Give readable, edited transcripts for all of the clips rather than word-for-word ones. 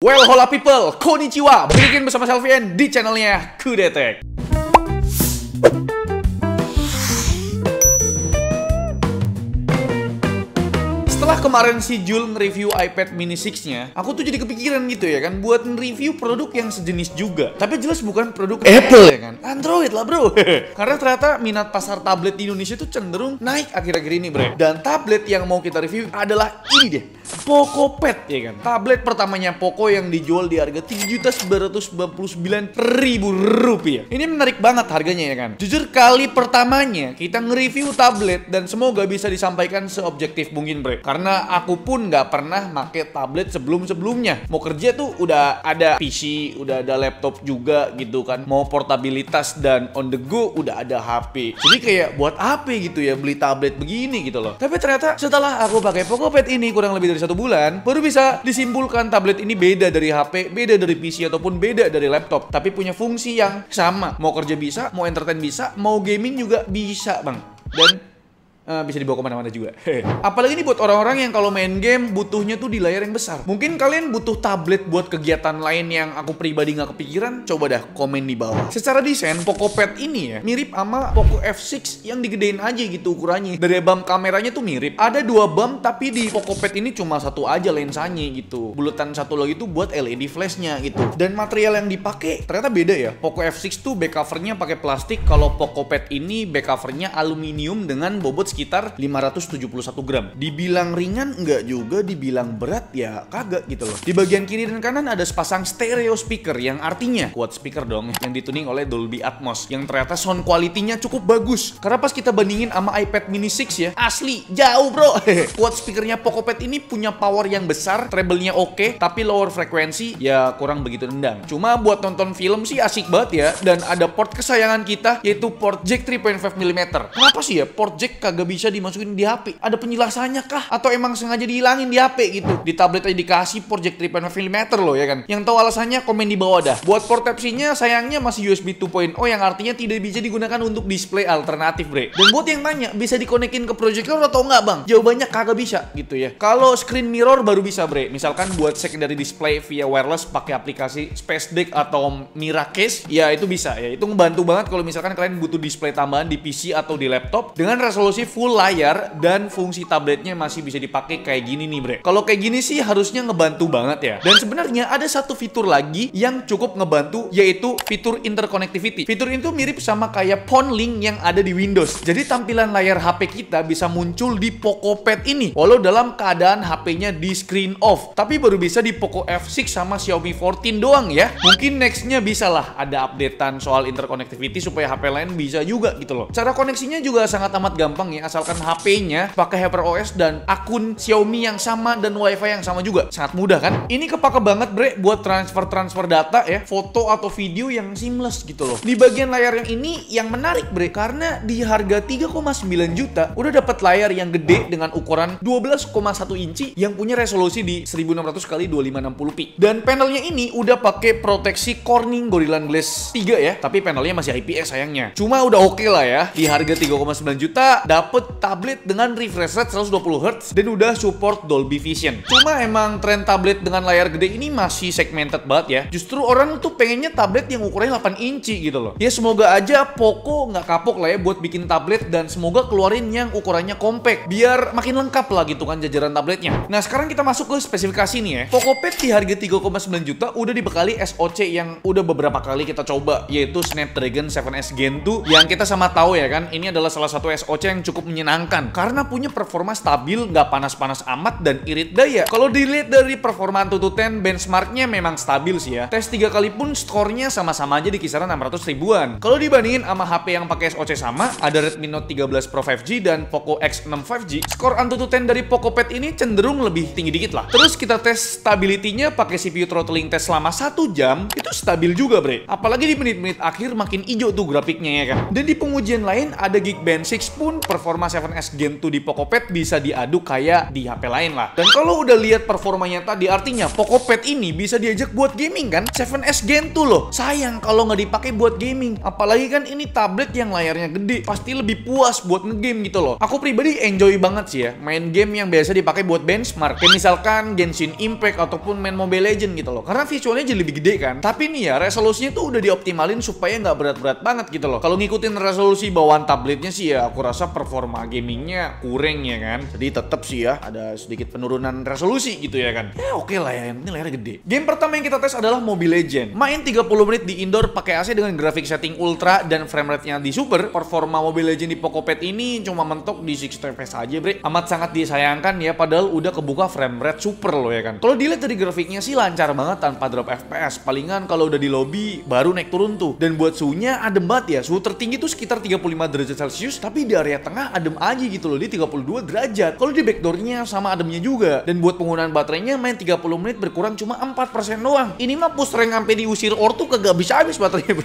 Well, hola people, konnichiwa. Balikin bersama Selvian di channelnya Kudetek. Setelah kemarin si Jul nge-review iPad mini 6-nya, aku tuh jadi kepikiran gitu ya kan, buat nge-review produk yang sejenis juga. Tapi jelas bukan produk Apple ya kan, Android lah bro. Karena ternyata minat pasar tablet di Indonesia tuh cenderung naik akhir-akhir ini bre. Dan tablet yang mau kita review adalah ini deh, Poco Pad ya kan. Tablet pertamanya Poco yang dijual di harga Rp3.999.000. Ini menarik banget harganya ya kan. Jujur kali pertamanya kita nge-review tablet dan semoga bisa disampaikan seobjektif mungkin bre. Karena aku pun nggak pernah pakai tablet sebelum-sebelumnya. Mau kerja tuh udah ada PC, udah ada laptop juga gitu kan. Mau portabilitas dan on the go udah ada HP. Jadi kayak buat apa gitu ya beli tablet begini gitu loh. Tapi ternyata setelah aku pakai Poco Pad ini kurang lebih dari 1 bulan, baru bisa disimpulkan tablet ini beda dari HP, beda dari PC ataupun beda dari laptop. Tapi punya fungsi yang sama. Mau kerja bisa, mau entertain bisa, mau gaming juga bisa bang. Dan bisa dibawa kemana-mana juga. Apalagi ini buat orang-orang yang kalau main game butuhnya tuh di layar yang besar. Mungkin kalian butuh tablet buat kegiatan lain yang aku pribadi nggak kepikiran. Coba dah komen di bawah. Secara desain Poco Pad ini ya mirip sama Poco F6 yang digedein aja gitu ukurannya. Dari bump kameranya tuh mirip. Ada 2 bump tapi di Poco Pad ini cuma satu aja lensanya gitu. Buletan satu lagi tuh buat LED flashnya gitu. Dan material yang dipakai ternyata beda ya. Poco F6 tuh back covernya pakai plastik. Kalau Poco Pad ini back covernya aluminium dengan bobot sekitar 571 gram. Dibilang ringan enggak juga, dibilang berat ya kagak gitu loh. Di bagian kiri dan kanan ada sepasang stereo speaker yang artinya quad speaker dong, yang dituning oleh Dolby Atmos, yang ternyata sound quality-nya cukup bagus. Karena pas kita bandingin sama iPad mini 6 ya, asli jauh bro. Quad speakernya Poco Pad ini punya power yang besar, treble-nya oke, tapi lower frekuensi ya kurang begitu nendang. Cuma buat nonton film sih asik banget ya. Dan ada port kesayangan kita yaitu port jack 3.5 mm. Kenapa sih ya port jack kagak bisa dimasukin di HP? Ada penjelasannya kah? Atau emang sengaja dihilangin di HP gitu? Di tablet aja dikasih port jack 3.5 mm loh ya kan? Yang tahu alasannya komen di bawah dah. Buat port Type-C-nya sayangnya masih USB 2.0 yang artinya tidak bisa digunakan untuk display alternatif bre. Dan buat yang tanya bisa dikonekin ke projector atau enggak bang? Jawabannya kagak bisa gitu ya. Kalau screen mirror baru bisa bre. Misalkan buat secondary display via wireless pakai aplikasi Space Deck atau Miracase, ya itu bisa ya. Itu ngebantu banget kalau misalkan kalian butuh display tambahan di PC atau di laptop dengan resolusi full layar dan fungsi tabletnya masih bisa dipakai kayak gini nih bre. Kalau kayak gini sih harusnya ngebantu banget ya. Dan sebenarnya ada satu fitur lagi yang cukup ngebantu, yaitu fitur interconnectivity. Fitur itu mirip sama kayak phone link yang ada di Windows. Jadi tampilan layar HP kita bisa muncul di Poco Pad ini walau dalam keadaan HP-nya di screen off. Tapi baru bisa di Poco F6 sama Xiaomi 14 doang ya. Mungkin nextnya bisa lah ada updatean soal interconnectivity supaya HP lain bisa juga gitu loh. Cara koneksinya juga sangat amat gampang ya, asalkan HP-nya pakai HyperOS dan akun Xiaomi yang sama dan WiFi yang sama juga. Sangat mudah kan? Ini kepake banget bre buat transfer data ya, foto atau video yang seamless gitu loh. Di bagian layar yang ini yang menarik bre, karena di harga 3,9 juta udah dapat layar yang gede dengan ukuran 12,1 inci yang punya resolusi di 1600 x 2560p. Dan panelnya ini udah pakai proteksi Corning Gorilla Glass 3 ya, tapi panelnya masih IPS sayangnya. Cuma udah oke lah ya. Di harga 3,9 juta dapet tablet dengan refresh rate 120 Hz dan udah support Dolby Vision. Cuma emang tren tablet dengan layar gede ini masih segmented banget ya. Justru orang tuh pengennya tablet yang ukurannya 8 inci gitu loh. Ya semoga aja Poco nggak kapok lah ya buat bikin tablet, dan semoga keluarin yang ukurannya compact biar makin lengkap lah gitu kan jajaran tabletnya. Nah sekarang kita masuk ke spesifikasi nih ya. Poco Pad di harga 3,9 juta udah dibekali SoC yang udah beberapa kali kita coba, yaitu Snapdragon 7S Gen 2 yang kita sama tahu ya kan, ini adalah salah satu SoC yang cukup menyenangkan karena punya performa stabil, nggak panas-panas amat dan irit daya. Kalau dilihat dari performa Antutu 10 benchmarknya memang stabil sih ya. Tes 3 kali pun skornya sama-sama aja di kisaran 600 ribuan. Kalau dibandingin sama HP yang pakai SoC sama, ada Redmi Note 13 Pro 5G dan Poco X6 5G, skor Antutu 10 dari Poco Pad ini cenderung lebih tinggi dikit lah. Terus kita tes stability-nya pakai CPU throttling test selama 1 jam, itu stabil juga bre. Apalagi di menit-menit akhir makin hijau tuh grafiknya ya kan. Dan di pengujian lain ada Geekbench 6 pun performa performa 7S Gen 2 di Pocopad bisa diadu kayak di HP lain lah. Dan kalau udah lihat performanya tadi, artinya Pocopad ini bisa diajak buat gaming kan? 7S Gen 2 loh. Sayang kalau nggak dipakai buat gaming. Apalagi kan ini tablet yang layarnya gede, pasti lebih puas buat ngegame gitu loh. Aku pribadi enjoy banget sih ya main game yang biasa dipakai buat benchmark. Kayak misalkan Genshin Impact ataupun main Mobile Legends gitu loh. Karena visualnya jadi lebih gede kan. Tapi nih ya, resolusinya tuh udah dioptimalin supaya nggak berat-berat banget gitu loh. Kalau ngikutin resolusi bawaan tabletnya sih ya, aku rasa performa gamingnya kurang ya kan. Jadi tetap sih ya ada sedikit penurunan resolusi gitu ya kan. Ya oke lah ya, yang penting layarnya gede. Game pertama yang kita tes adalah Mobile Legends. Main 30 menit di indoor pakai AC dengan grafik setting ultra dan frame rate-nya di super. Performa Mobile Legends di Pocopad ini cuma mentok di 60 fps aja bre. Amat sangat disayangkan ya, padahal udah kebuka frame rate super loh ya kan. Kalau dilihat dari grafiknya sih lancar banget tanpa drop fps. Palingan kalau udah di lobby baru naik turun tuh. Dan buat suhunya adem banget ya. Suhu tertinggi tuh sekitar 35 derajat Celcius, tapi di area tengah adem aja gitu loh, di 32 derajat. Kalau di backdoornya sama ademnya juga. Dan buat penggunaan baterainya main 30 menit berkurang cuma 4% doang. Ini mah push rank sampai diusir ortu kagak bisa habis baterainya.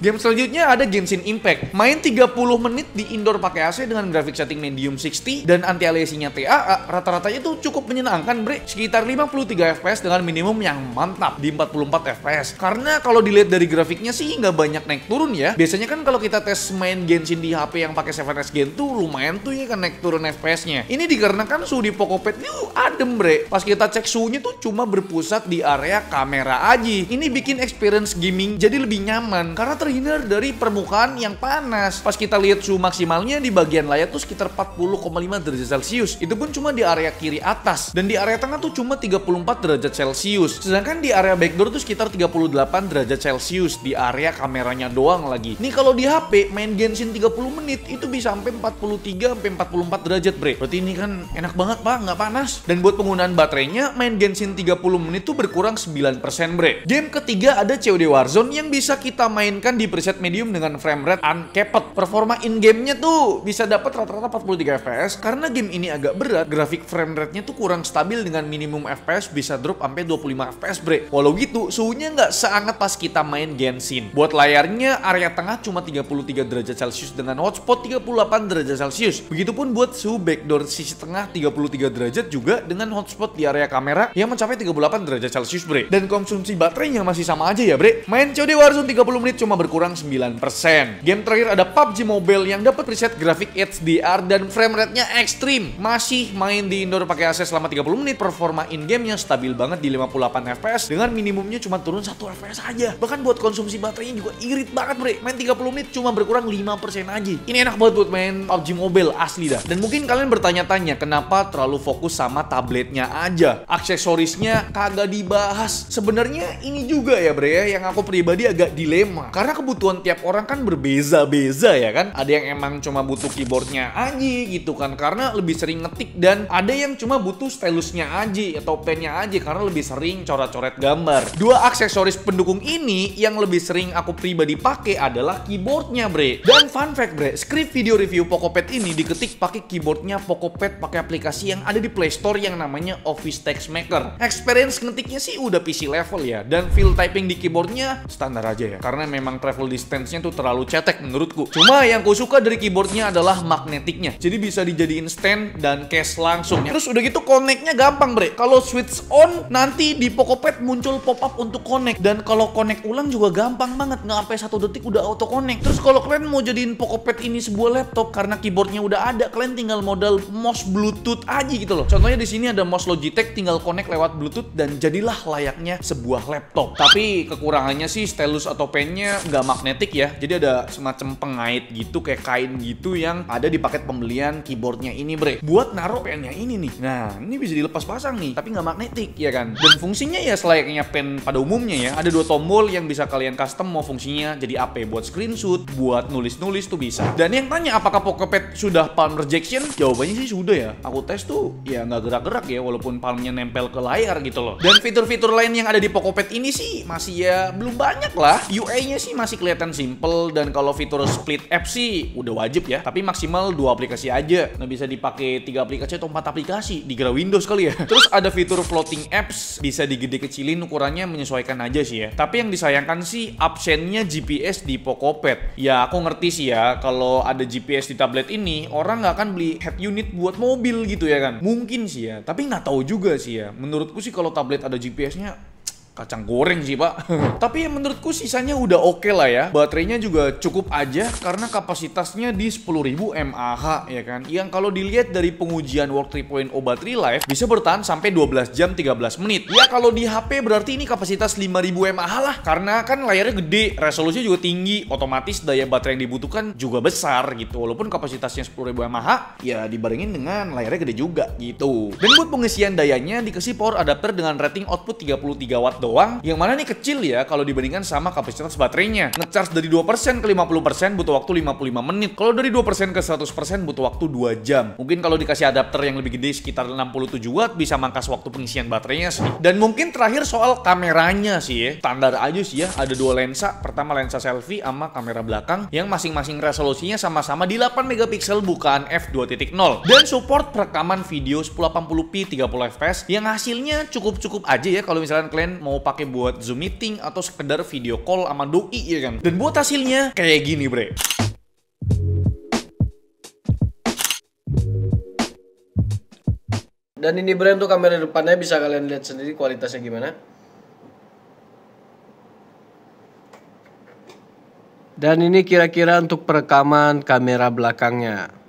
Game selanjutnya ada Genshin Impact. Main 30 menit di indoor pakai AC dengan grafik setting medium 60 dan anti aliasingnya TAA, rata-ratanya tuh cukup menyenangkan bre. Sekitar 53 fps dengan minimum yang mantap di 44 fps. Karena kalau dilihat dari grafiknya sih nggak banyak naik turun ya. Biasanya kan kalau kita tes main Genshin di HP yang pakai 7S Gen 2 lumayan tuh ya kan naik turun FPS-nya. Ini dikarenakan suhu di Pocopad ini adem bre. Pas kita cek suhunya tuh cuma berpusat di area kamera aja. Ini bikin experience gaming jadi lebih nyaman karena terhindar dari permukaan yang panas. Pas kita lihat suhu maksimalnya di bagian layar tuh sekitar 40,5 derajat Celcius. Itu pun cuma di area kiri atas. Dan di area tengah tuh cuma 34 derajat Celcius. Sedangkan di area backdoor tuh sekitar 38 derajat Celcius di area kameranya doang lagi. Nih kalau di HP main Genshin 30 menit itu bisa sampai 43 sampai 44 derajat bre. Berarti ini kan enak banget pak, nggak panas. Dan buat penggunaan baterainya main Genshin 30 menit tuh berkurang 9% bre. Game ketiga ada COD Warzone yang bisa kita mainkan di preset medium dengan frame rate uncapped. Performa in-game-nya tuh bisa dapat rata-rata 43 fps. Karena game ini agak berat, grafik frame rate-nya tuh kurang stabil dengan minimum fps bisa drop sampai 25 fps bre. Walau gitu, suhunya nggak seanget pas kita main Genshin. Buat layarnya, area tengah cuma 33 derajat Celcius dengan hotspot 38 derajat Celcius. Begitupun buat suhu backdoor sisi tengah 33 derajat juga dengan hotspot di area kamera yang mencapai 38 derajat Celcius bre. Dan konsumsi baterainya masih sama aja ya bre. Main COD Warzone 30 menit cuma berkurang 9%. Game terakhir ada PUBG Mobile yang dapat preset grafik HDR dan frame rate-nya ekstrim. Masih main di indoor pakai AC selama 30 menit, performa in-game yang stabil banget di 58 fps dengan minimumnya cuma turun 1 fps aja. Bahkan buat konsumsi baterainya juga irit banget bre. Main 30 menit cuma berkurang 5% aja. Ini enak banget buat main PUBG Mobile asli dah. Dan mungkin kalian bertanya-tanya kenapa terlalu fokus sama tabletnya aja, aksesorisnya kagak dibahas. Sebenarnya ini juga ya bre ya, yang aku pribadi agak dilema. Karena kebutuhan tiap orang kan berbeza-beza ya kan. Ada yang emang cuma butuh keyboardnya aja gitu kan, karena lebih sering ngetik. Dan ada yang cuma butuh stylusnya aja atau pennya aja karena lebih sering coret-coret gambar. Dua aksesoris pendukung ini yang lebih sering aku pribadi pakai adalah keyboardnya bre. Dan fun fact bre, skrip video review Pocopad ini diketik pakai keyboardnya Pocopad pakai aplikasi yang ada di Play Store yang namanya Office Text Maker. Experience ngetiknya sih udah PC level ya, dan feel typing di keyboardnya standar aja ya, karena memang travel distance-nya tuh terlalu cetek menurutku. Cuma yang ku suka dari keyboardnya adalah magnetiknya, jadi bisa dijadiin stand dan case langsung. Terus udah gitu connect-nya gampang bre. Kalau switch on nanti di Pocopad muncul pop-up untuk connect, dan kalau connect ulang juga gampang banget, nggak sampai 1 detik udah auto connect. Terus kalau kalian mau jadiin Pocopad ini sebuah laptop karena keyboardnya udah ada, kalian tinggal modal mouse Bluetooth aja gitu loh. Contohnya di sini ada mouse Logitech, tinggal connect lewat Bluetooth dan jadilah layaknya sebuah laptop. Tapi kekurangannya sih stylus atau pennya nggak magnetik ya. Jadi ada semacam pengait gitu kayak kain gitu yang ada di paket pembelian keyboardnya ini bre. Buat naruh pennya ini nih. Nah ini bisa dilepas pasang nih, tapi nggak magnetik ya kan. Dan fungsinya ya selayaknya pen pada umumnya ya. Ada 2 tombol yang bisa kalian custom mau fungsinya jadi apa, buat screenshot, buat nulis-nulis tuh bisa. Dan yang tanya apakah Pocopad sudah palm rejection? Jawabannya sih sudah ya. Aku tes tuh ya nggak gerak-gerak ya, walaupun palmnya nempel ke layar gitu loh. Dan fitur-fitur lain yang ada di Pocopad ini sih masih ya belum banyak lah. UI-nya sih masih kelihatan simple, dan kalau fitur split app sih udah wajib ya. Tapi maksimal 2 aplikasi aja. Nggak bisa dipakai 3 aplikasi atau 4 aplikasi. Dikira Windows kali ya. Terus ada fitur floating apps, bisa digede-kecilin ukurannya, menyesuaikan aja sih ya. Tapi yang disayangkan sih absennya GPS di Pocopad. Ya aku ngerti sih ya, kalau ada GPS di tablet ini orang nggak akan beli head unit buat mobil gitu ya kan. Mungkin sih ya, tapi nggak tahu juga sih ya. Menurutku sih kalau tablet ada GPS-nya kacang goreng sih pak. Tapi ya menurutku sisanya udah oke lah ya. Baterainya juga cukup aja karena kapasitasnya di 10.000 mAh ya kan. Yang kalau dilihat dari pengujian World 3.0 Battery Life bisa bertahan sampai 12 jam 13 menit. Ya kalau di HP berarti ini kapasitas 5.000 mAh lah. Karena kan layarnya gede, resolusinya juga tinggi, otomatis daya baterai yang dibutuhkan juga besar gitu. Walaupun kapasitasnya 10.000 mAh, ya dibandingin dengan layarnya gede juga gitu. Dan buat pengisian dayanya dikasih power adapter dengan rating output 33 watt doang, yang mana nih kecil ya kalau dibandingkan sama kapasitas baterainya. Ngecharge dari 2% ke 50% butuh waktu 55 menit. Kalau dari 2% ke 100% butuh waktu 2 jam. Mungkin kalau dikasih adapter yang lebih gede sekitar 67 watt bisa mangkas waktu pengisian baterainya sih. Dan mungkin terakhir soal kameranya sih ya. Standar aja sih ya, ada dua lensa. Pertama lensa selfie sama kamera belakang yang masing-masing resolusinya sama-sama di 8 megapiksel bukan f2.0. Dan support perekaman video 1080p 30 fps yang hasilnya cukup-cukup aja ya kalau misalkan kalian mau pakai buat Zoom meeting atau sekedar video call sama doi ya kan. Dan buat hasilnya kayak gini bre. Dan ini bre, untuk kamera depannya bisa kalian lihat sendiri kualitasnya gimana. Dan ini kira-kira untuk perekaman kamera belakangnya.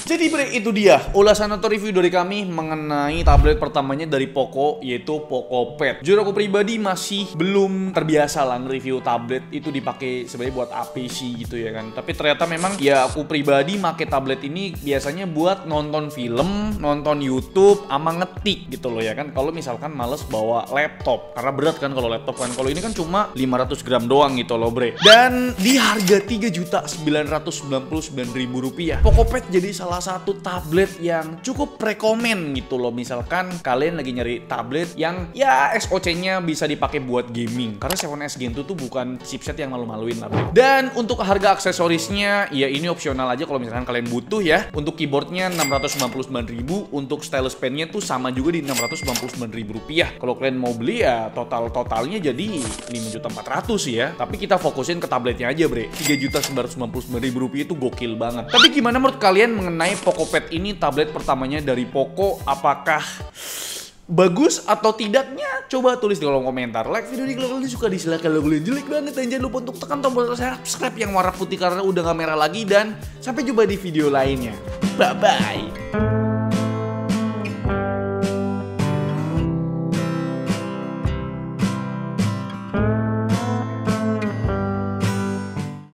Jadi bre, itu dia ulasan atau review dari kami mengenai tablet pertamanya dari Poco, yaitu Poco Pad. Jujur aku pribadi masih belum terbiasa lah nge-review tablet itu dipakai sebenarnya buat APC gitu ya kan. Tapi ternyata memang ya aku pribadi make tablet ini biasanya buat nonton film, nonton YouTube, sama ngetik gitu loh ya kan. Kalau misalkan males bawa laptop, karena berat kan kalau laptop kan. Kalau ini kan cuma 500 gram doang gitu loh bre. Dan di harga Rp3.999.000, Poco Pad jadi salah satu tablet yang cukup rekomen gitu loh. Misalkan kalian lagi nyari tablet yang ya SoC-nya bisa dipakai buat gaming, karena 7S Gen 2 tuh bukan chipset yang malu-maluin lah. Dan untuk harga aksesorisnya ya ini opsional aja kalau misalkan kalian butuh ya. Untuk keyboardnya Rp699.000, untuk stylus pen-nya tuh sama juga di Rp699.000. Kalau kalian mau beli ya totalnya jadi Rp5.400.000 ya. Tapi kita fokusin ke tabletnya aja bre. Rp3.999.000 itu gokil banget. Tapi gimana menurut kalian mengenai Poco Pad ini, tablet pertamanya dari Poco? Apakah bagus atau tidaknya? Coba tulis di kolom komentar. Like video ini kalau kalian suka, dislike kalau kalian jelek banget, dan jangan lupa untuk tekan tombol subscribe yang warna putih karena udah gak merah lagi. Dan sampai jumpa di video lainnya. Bye bye.